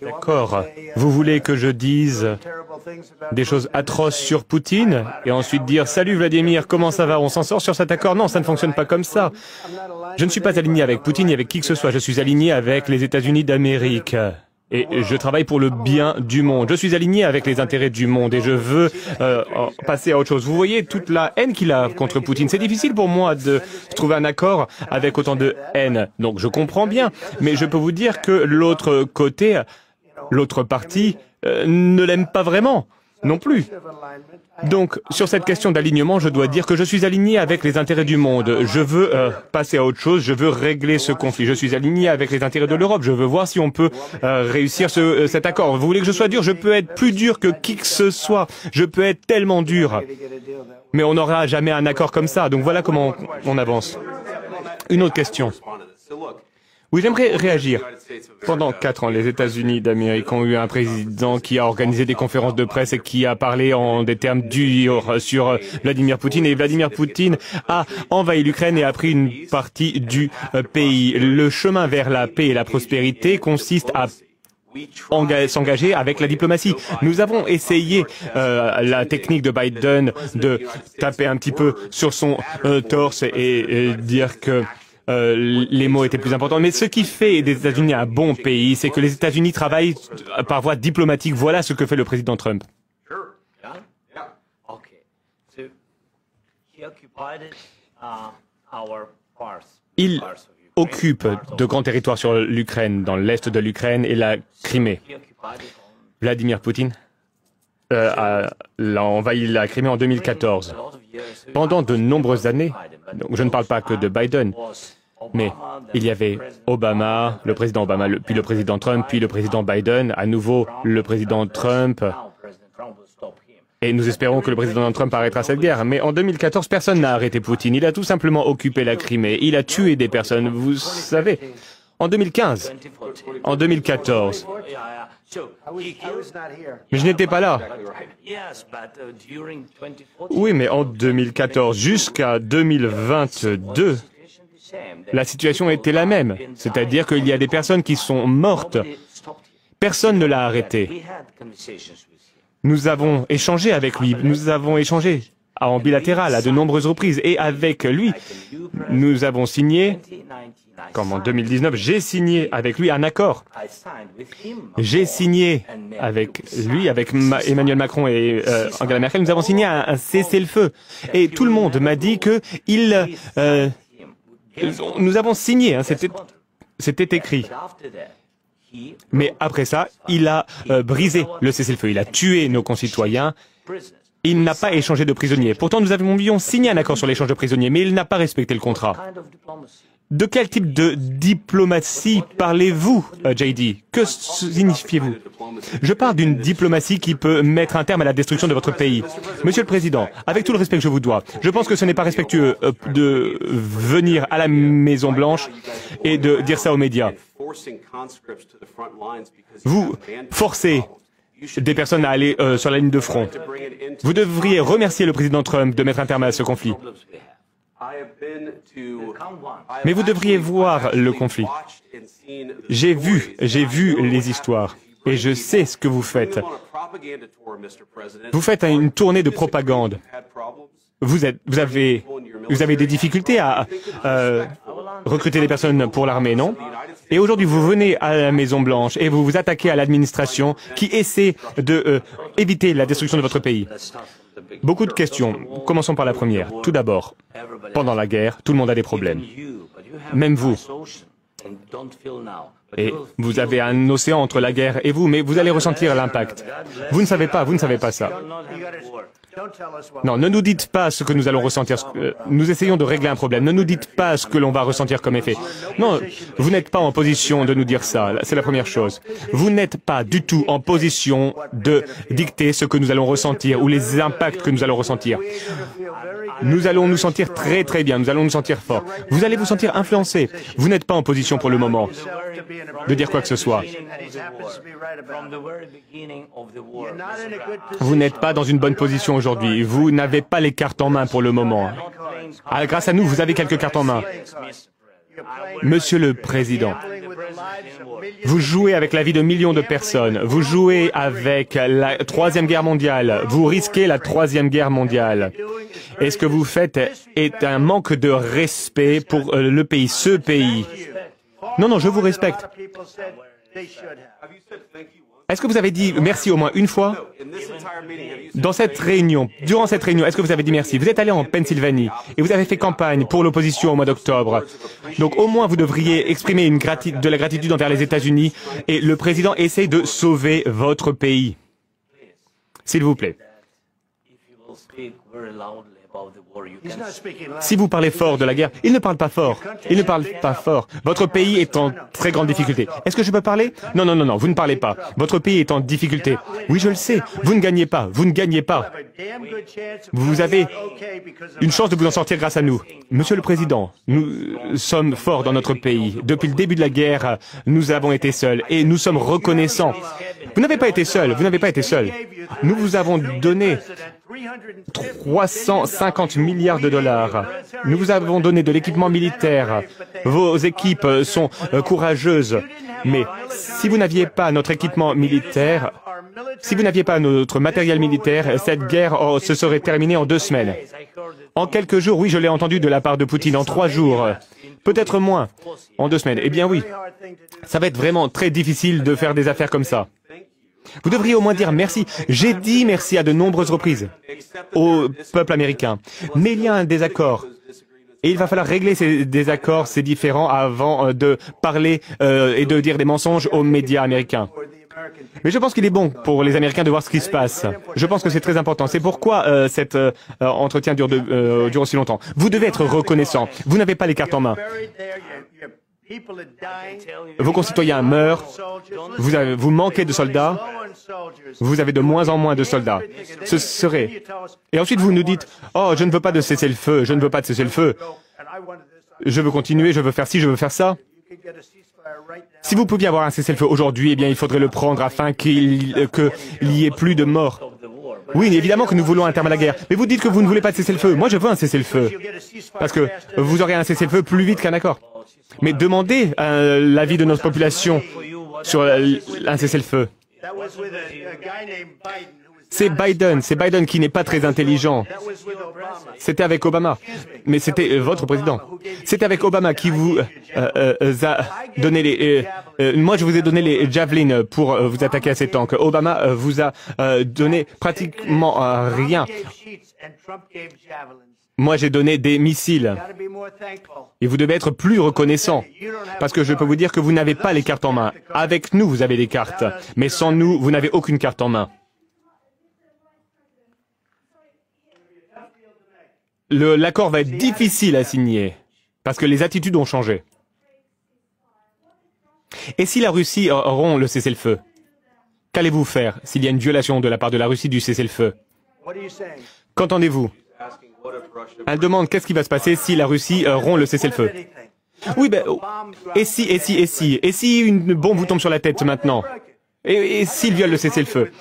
D'accord. Vous voulez que je dise des choses atroces sur Poutine et ensuite dire « Salut Vladimir, comment ça va? On s'en sort sur cet accord ?» Non, ça ne fonctionne pas comme ça. Je ne suis pas aligné avec Poutine ni avec qui que ce soit. Je suis aligné avec les États-Unis d'Amérique. Et je travaille pour le bien du monde. Je suis aligné avec les intérêts du monde et je veux passer à autre chose. Vous voyez toute la haine qu'il a contre Poutine. C'est difficile pour moi de trouver un accord avec autant de haine. Donc je comprends bien. Mais je peux vous dire que l'autre côté, l'autre partie, ne l'aime pas vraiment non plus. Donc, sur cette question d'alignement, je dois dire que je suis aligné avec les intérêts du monde. Je veux passer à autre chose, je veux régler ce conflit. Je suis aligné avec les intérêts de l'Europe. Je veux voir si on peut réussir cet accord. Vous voulez que je sois dur? Je peux être plus dur que qui que ce soit. Je peux être tellement dur. Mais on n'aura jamais un accord comme ça. Donc voilà comment on avance. Une autre question. Oui, j'aimerais réagir. Pendant 4 ans, les États-Unis d'Amérique ont eu un président qui a organisé des conférences de presse et qui a parlé en des termes durs sur Vladimir Poutine. Et Vladimir Poutine a envahi l'Ukraine et a pris une partie du pays. Le chemin vers la paix et la prospérité consiste à s'engager avec la diplomatie. Nous avons essayé la technique de Biden de taper un petit peu sur son torse et dire que les mots étaient plus importants. Mais ce qui fait des États-Unis un bon pays, c'est que les États-Unis travaillent par voie diplomatique. Voilà ce que fait le président Trump. Il occupe de grands territoires sur l'Ukraine, dans l'est de l'Ukraine et la Crimée. Vladimir Poutine a envahi la Crimée en 2014. Pendant de nombreuses années, donc je ne parle pas que de Biden, mais il y avait Obama, le président Obama, puis le président Trump, puis le président Biden, à nouveau le président Trump. Et nous espérons que le président Trump arrêtera cette guerre. Mais en 2014, personne n'a arrêté Poutine. Il a tout simplement occupé la Crimée. Il a tué des personnes, vous savez. En 2015, en 2014. Mais je n'étais pas là. Oui, mais en 2014 jusqu'à 2022, la situation était la même. C'est-à-dire qu'il y a des personnes qui sont mortes. Personne ne l'a arrêté. Nous avons échangé avec lui. Nous avons échangé en bilatéral à de nombreuses reprises. Et avec lui, nous avons signé, comme en 2019, j'ai signé avec lui un accord. J'ai signé avec lui, avec Emmanuel Macron et Angela Merkel, nous avons signé un cessez-le-feu. Et tout le monde m'a dit que nous avons signé, hein, c'était écrit. Mais après ça, il a brisé le cessez-le-feu, il a tué nos concitoyens. Il n'a pas échangé de prisonniers. Pourtant, nous avions signé un accord sur l'échange de prisonniers, mais il n'a pas respecté le contrat. De quel type de diplomatie parlez-vous, JD? Que signifiez-vous? Je parle d'une diplomatie qui peut mettre un terme à la destruction de votre pays. Monsieur le Président, avec tout le respect que je vous dois, je pense que ce n'est pas respectueux de venir à la Maison-Blanche et de dire ça aux médias. Vous forcez des personnes à aller sur la ligne de front. Vous devriez remercier le président Trump de mettre un terme à ce conflit. Mais vous devriez voir le conflit. J'ai vu les histoires et je sais ce que vous faites. Vous faites une tournée de propagande. Vous avez des difficultés à recruter des personnes pour l'armée, non? Et aujourd'hui, vous venez à la Maison-Blanche et vous vous attaquez à l'administration qui essaie de éviter la destruction de votre pays. Beaucoup de questions. Commençons par la première. Tout d'abord, pendant la guerre, tout le monde a des problèmes. Même vous. Et vous avez un océan entre la guerre et vous, mais vous allez ressentir l'impact. Vous ne savez pas ça. Non, ne nous dites pas ce que nous allons ressentir. Nous essayons de régler un problème. Ne nous dites pas ce que l'on va ressentir comme effet. Non, vous n'êtes pas en position de nous dire ça. C'est la première chose. Vous n'êtes pas du tout en position de dicter ce que nous allons ressentir ou les impacts que nous allons ressentir. Nous allons nous sentir très très bien. Nous allons nous sentir forts. Vous allez vous sentir influencé. Vous n'êtes pas en position pour le moment de dire quoi que ce soit. Vous n'êtes pas dans une bonne position aujourd'hui. Vous n'avez pas les cartes en main pour le moment. Ah, grâce à nous, vous avez quelques cartes en main. Monsieur le Président, Vous jouez avec la vie de millions de personnes. Vous jouez avec la Troisième Guerre mondiale. Vous risquez la Troisième Guerre mondiale. Et ce que vous faites est un manque de respect pour le pays, ce pays. Non, non, je vous respecte. Est-ce que vous avez dit merci au moins une fois? Dans cette réunion, durant cette réunion, est-ce que vous avez dit merci? Vous êtes allé en Pennsylvanie et vous avez fait campagne pour l'opposition au mois d'octobre. Donc au moins vous devriez exprimer de la gratitude envers les États-Unis et le président essaye de sauver votre pays. S'il vous plaît. Si vous parlez fort de la guerre, il ne parle pas fort. Il ne parle pas fort. Votre pays est en très grande difficulté. Est-ce que je peux parler? Non, non, non, non, vous ne parlez pas. Votre pays est en difficulté. Oui, je le sais. Vous ne gagnez pas. Vous ne gagnez pas. Vous avez une chance de vous en sortir grâce à nous. Monsieur le Président, nous sommes forts dans notre pays. Depuis le début de la guerre, nous avons été seuls et nous sommes reconnaissants. Vous n'avez pas été seul. Vous n'avez pas été seul. Nous vous avons donné 350 milliards de dollars. Nous vous avons donné de l'équipement militaire. Vos équipes sont courageuses. Mais si vous n'aviez pas notre équipement militaire, si vous n'aviez pas notre matériel militaire, cette guerre se serait terminée en 2 semaines. En quelques jours, oui, je l'ai entendu de la part de Poutine, en 3 jours. Peut-être moins, en 2 semaines. Eh bien oui, ça va être vraiment très difficile de faire des affaires comme ça. Vous devriez au moins dire merci. J'ai dit merci à de nombreuses reprises au peuple américain. Mais il y a un désaccord. Et il va falloir régler ces désaccords, ces différends, avant de parler et de dire des mensonges aux médias américains. Mais je pense qu'il est bon pour les Américains de voir ce qui se passe. Je pense que c'est très important. C'est pourquoi cet entretien dure aussi longtemps. Vous devez être reconnaissant. Vous n'avez pas les cartes en main. Vos concitoyens meurent, vous manquez de soldats, vous avez de moins en moins de soldats. Ce serait... Et ensuite vous nous dites, oh, je ne veux pas de cessez-le-feu, je ne veux pas de cessez-le-feu. Je veux continuer, je veux faire ci, je veux faire ça. Si vous pouviez avoir un cessez-le-feu aujourd'hui, eh bien il faudrait le prendre afin qu'il y ait plus de morts. Oui, évidemment que nous voulons un terme à la guerre. Mais vous dites que vous ne voulez pas de cessez-le-feu. Moi, je veux un cessez-le-feu. Parce que vous aurez un cessez-le-feu plus vite qu'un accord. Mais demandez l'avis de notre population sur un cessez-le-feu. C'est Biden qui n'est pas très intelligent. C'était avec Obama. Mais c'était votre président. C'était avec Obama qui vous a donné moi, je vous ai donné les Javelin pour vous attaquer à ces tanks. Obama vous a donné pratiquement rien. Moi, j'ai donné des missiles. Et vous devez être plus reconnaissant. Parce que je peux vous dire que vous n'avez pas les cartes en main. Avec nous, vous avez des cartes. Mais sans nous, vous n'avez aucune carte en main. L'accord va être difficile à signer. Parce que les attitudes ont changé. Et si la Russie rompt le cessez-le-feu? Qu'allez-vous faire s'il y a une violation de la part de la Russie du cessez-le-feu? Qu'entendez-vous? Elle demande qu'est-ce qui va se passer si la Russie rompt le cessez-le-feu. Oui, ben, et si une bombe vous tombe sur la tête maintenant? Et s'il viole le cessez-le-feu?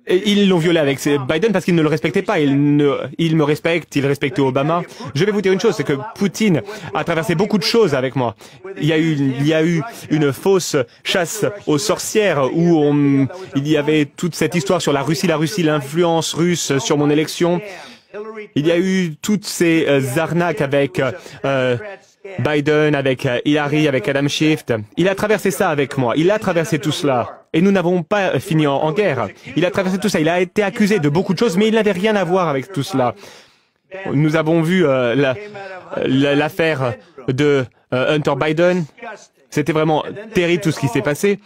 Ils l'ont violé avec Biden parce qu'il ne le respectait pas. Il me respecte, il respectait Obama. Je vais vous dire une chose, c'est que Poutine a traversé beaucoup de choses avec moi. Il y a eu une fausse chasse aux sorcières où il y avait toute cette histoire sur la Russie, l'influence russe sur mon élection. Il y a eu toutes ces arnaques avec Biden, avec Hillary, avec Adam Schiff. Il a traversé ça avec moi. Il a traversé tout cela. Et nous n'avons pas fini en guerre. Il a traversé tout ça. Il a été accusé de beaucoup de choses, mais il n'avait rien à voir avec tout cela. Nous avons vu l'affaire de Hunter Biden. C'était vraiment terrible tout ce qui s'est passé.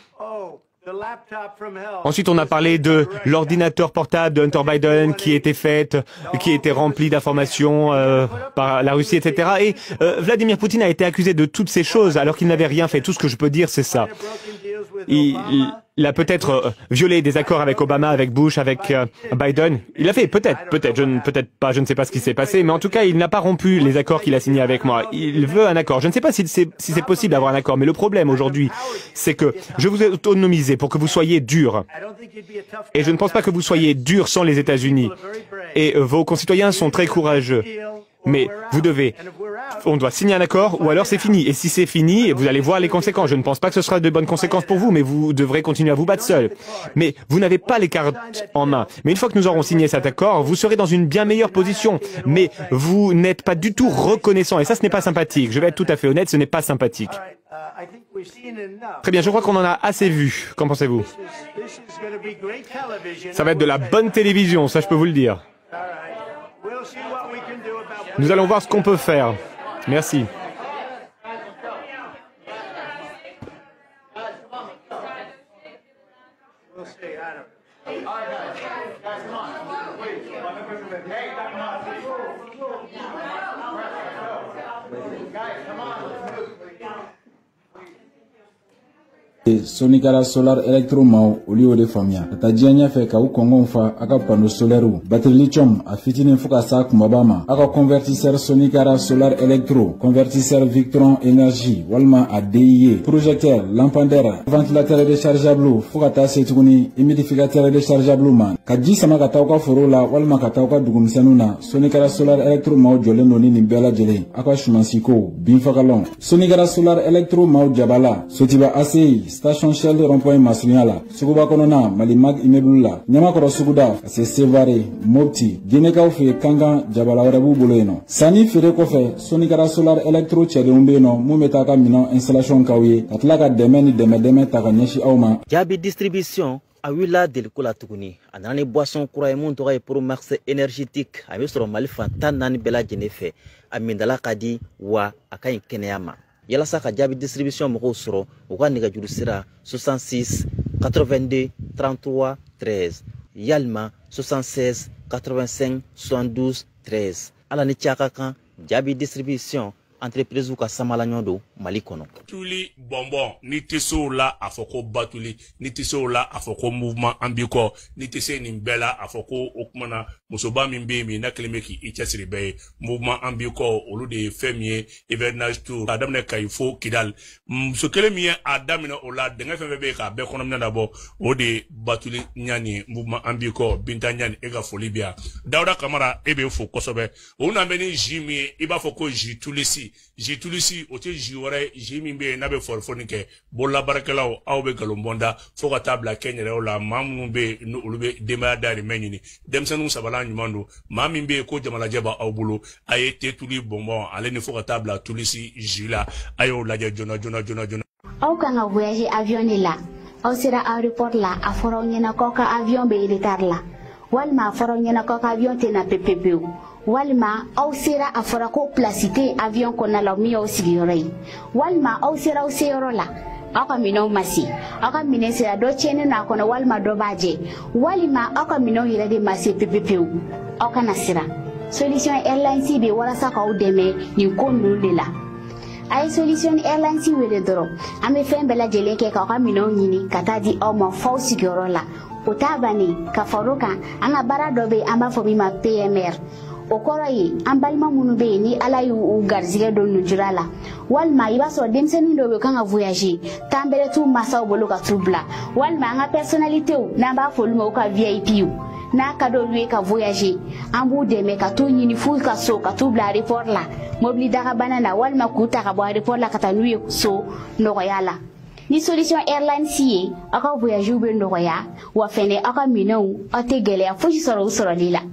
Ensuite, on a parlé de l'ordinateur portable de Hunter Biden qui était rempli d'informations par la Russie, etc. Et Vladimir Poutine a été accusé de toutes ces choses alors qu'il n'avait rien fait. Tout ce que je peux dire, c'est ça. Il a peut-être violé des accords avec Obama, avec Bush, avec Biden. Il a fait, peut-être pas, je ne sais pas ce qui s'est passé, mais en tout cas, il n'a pas rompu les accords qu'il a signés avec moi. Il veut un accord. Je ne sais pas si c'est possible d'avoir un accord, mais le problème aujourd'hui, c'est que je vous ai autonomisé pour que vous soyez dur. Et je ne pense pas que vous soyez dur sans les États-Unis. Et vos concitoyens sont très courageux. Mais on doit signer un accord ou alors c'est fini. Et si c'est fini, vous allez voir les conséquences. Je ne pense pas que ce sera de bonnes conséquences pour vous, mais vous devrez continuer à vous battre seul. Mais vous n'avez pas les cartes en main. Mais une fois que nous aurons signé cet accord, vous serez dans une bien meilleure position. Mais vous n'êtes pas du tout reconnaissant. Et ça, ce n'est pas sympathique. Je vais être tout à fait honnête, ce n'est pas sympathique. Très bien, je crois qu'on en a assez vu. Qu'en pensez-vous? Ça va être de la bonne télévision, ça je peux vous le dire. Nous allons voir ce qu'on peut faire. Merci. Sonikara Solar Electro Mau Olio de Famia. Tajania fe ka u kongon fa aka pano solaire batterie lithium a fitinin fuka sa kumabama aka convertisseur Sonikara Solar Electro convertisseur Victron Énergie walma a DIE projecteur lampadaire ventilateur déchargeable fuka ta setuguni humidificateur déchargeable man ka ji sama ka taw ka foro la walma ka taw ka dugumsenu na Sonikara Solar Electro Mau joleno ni bela jele aka shumansiko binfakalon Sonikara Solar Electro Mau jabala sotiba ACI station Shell rond-point Masunyala Suguba Konona Malimag Imeblula Nyamakoro Suguda Ase Sevare Mopti Gineka Ufe Kanga Jabala Warabu Boleno Sani Fere Kofe Sonikara Solar Electro Chede Umbeno Mumetaka Mino Installation Kawe Katlaka Demeni Deme Taka Nyeshi Auma Jabi Distribution a wila deliko la tuguni a nana ni boisson kura ye mun tɔgɔ ye Promax énergétique a bɛ sɔrɔ Mali fan 14 bɛɛ lajɛlen fɛ a mindala ka di wa a ka ɲi kɛnɛya ma yalasa ka Jabi Distribution mɔgɔw sɔrɔ u ka nɛgɛjuru sira 66 82 33 13 yalima 76 85 72 13 ala ni caka kan Jabi Distribution entreprise ka samala nyondo Mali kono Tuli bonbon ni teso la afoko batuli ni teso la afoko mouvement ambiko ni tese ni bela afoko okumana musoba mimbe mi na klemeki ichasiri be mouvement ambiko olu de femie hivernage tour adam ne kaifo kidal so kelemi adam na ola de ngafe be ka be kono na dabo o de batuli nyani mouvement ambiko binta nyani ega folibia Dauda Kamara ebe fo kosobe o na beni jimi iba foko jitulisi jitulisi o te jiwore jimi be na be forfonike bolla barakelaw awbe galombonda foka tabla kenyere ola mamumbe no ulube dema dari menini demsanu sabala nyumando mamimbe ko jamala jaba awbulu aye tetuli bonbon ale ni foka tabla tulisi jila ayo laje jona aw kanga voyage avion ni la aw sera aéroport la a foro nyena koka avion be retard la walma foro nyena koka avion te na PPP walma aw sera a fora ko placité avion kona la mi aw sigiroi walma aw sera aw sero la aka mino masi aka mine sera do chene na kona walma do baje walma aka mino hira de masi PPP aka nasira solution airlines be wala saka o deme ni konu de la ay solution airlines wele doro ame fembela jeleke ka aka mino nyini kata di aw ma faw sigiro la otabani ka faruka anga bara dobe amba fobi ma PMR okoro yi ambalma munu be ni ala yu garzige don nujurala walma iba so demseni do be kanga voyager tambere tu masa obolo ka trubla walma nga personnalité ou na ba foluma ka VIP ou na ka do lui ka voyager ambu de me ka to nyini fu ka so ka trubla report la mobli daga banana walma kuta ka bo report la kata nuye so no yala ni solution airline si aka voyager be no ya wa fene aka minou ate gele a fuji soro lila